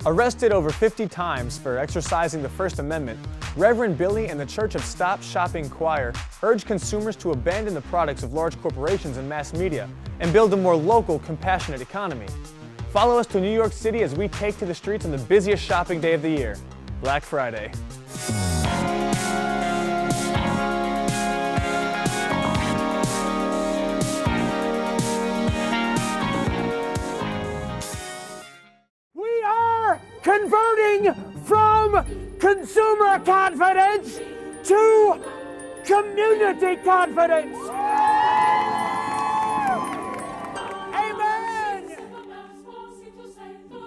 Arrested over 50 times for exercising the First Amendment, Reverend Billy and the Church of Stop Shopping Choir urge consumers to abandon the products of large corporations and mass media and build a more local, compassionate economy. Follow us to New York City as we take to the streets on the busiest shopping day of the year, Black Friday. Converting from consumer confidence to community confidence. Amen.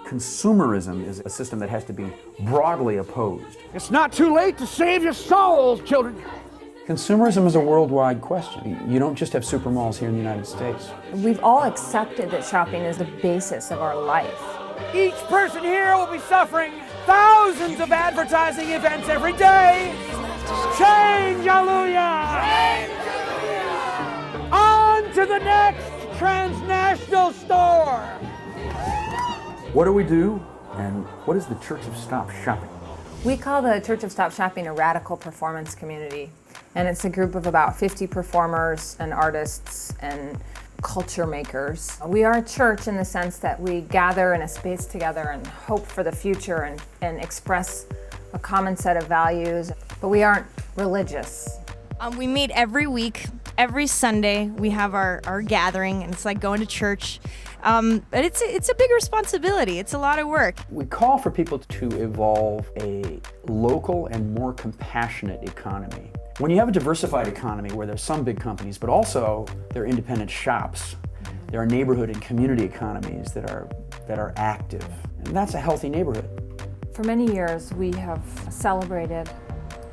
Consumerism is a system that has to be broadly opposed. It's not too late to save your souls, children. Consumerism is a worldwide question. You don't just have supermalls here in the United States. We've all accepted that shopping is the basis of our life. Each person here will be suffering thousands of advertising events every day. Change, hallelujah! On to the next transnational store. What do we do, and what is the Church of Stop Shopping? We call the Church of Stop Shopping a radical performance community, and it's a group of about 50 performers and artists and culture makers. We are a church in the sense that we gather in a space together and hope for the future and express a common set of values, but we aren't religious. We meet every week, every Sunday. We have our gathering, and it's like going to church. But it's a big responsibility. It's a lot of work. We call for people to evolve a local and more compassionate economy. When you have a diversified economy where there's some big companies, but also there are independent shops, there are neighborhood and community economies that are active, and that's a healthy neighborhood. For many years, we have celebrated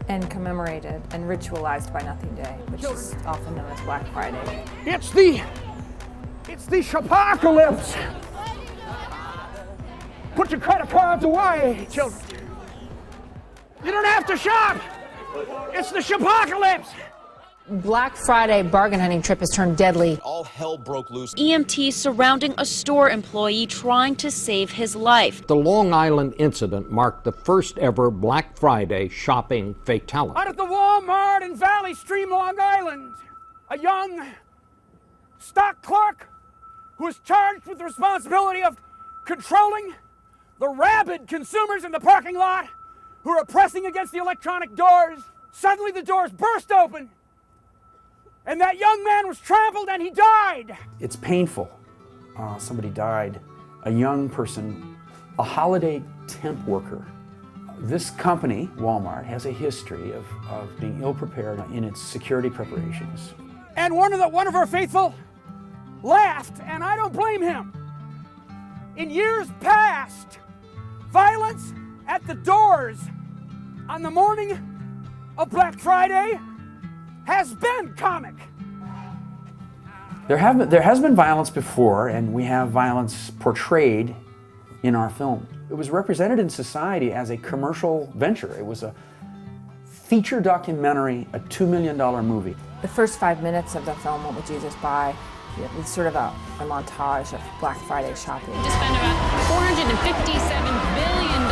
and commemorated and ritualized Buy Nothing Day, which is often known as Black Friday. It's the shopocalypse. Put your credit cards away, children. You don't have to shop. It's the shopocalypse. Black Friday bargain hunting trip has turned deadly. All hell broke loose. EMT surrounding a store employee trying to save his life. The Long Island incident marked the first ever Black Friday shopping fatality. Out at the Wal-Mart in Valley Stream, Long Island, a young stock clerk who was charged with the responsibility of controlling the rabid consumers in the parking lot who are pressing against the electronic doors. Suddenly the doors burst open, and that young man was trampled and he died. It's painful. Somebody died, a young person, a holiday temp worker. This company, Wal-Mart, has a history of being ill-prepared in its security preparations. And one of our faithful laughed, and I don't blame him. In years past, violence at the doors on the morning of Black Friday has been comic. There has been violence before, and we have violence portrayed in our film. It was represented in society as a commercial venture. It was a feature documentary, a $2 million movie. The first 5 minutes of the film, What Would Jesus Buy? It's sort of a montage of Black Friday shopping. To spend about $457 billion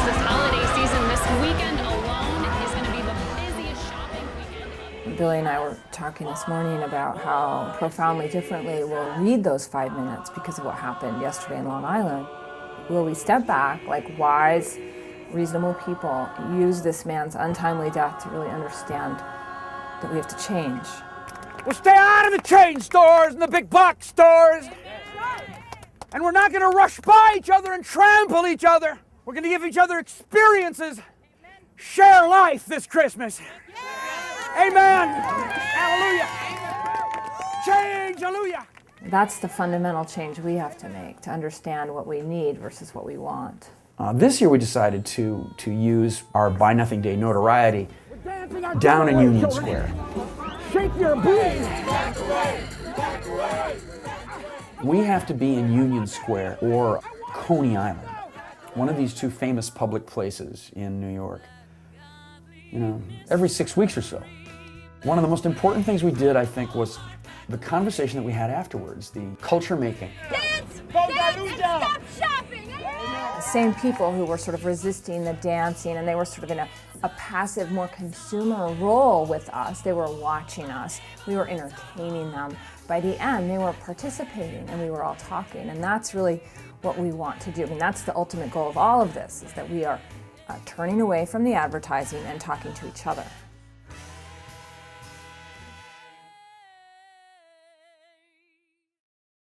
this holiday season. This weekend alone is going to be the busiest shopping weekend. Billy and I were talking this morning about how profoundly differently we'll read those 5 minutes because of what happened yesterday in Long Island. Will we step back like wise, reasonable people, use this man's untimely death to really understand that we have to change? We'll stay out of the chain stores and the big box stores. And we're not going to rush by each other and trample each other. We're going to give each other experiences. Share life this Christmas. Amen. Hallelujah. Change. Hallelujah. That's the fundamental change we have to make, to understand what we need versus what we want. This year we decided to use our Buy Nothing Day notoriety down in Union Square. Shake your booty. We have to be in Union Square or Coney Island, one of these two famous public places in New York, every 6 weeks or so. One of the most important things we did, I think, was the conversation that we had afterwards, the culture making. Dance and stop shopping! same people who were sort of resisting the dancing, and they were sort of in a passive, more consumer role with us. They were watching us. We were entertaining them. By the end, they were participating, and we were all talking, and that's really what we want to do. I mean, that's the ultimate goal of all of this, is that we are turning away from the advertising and talking to each other.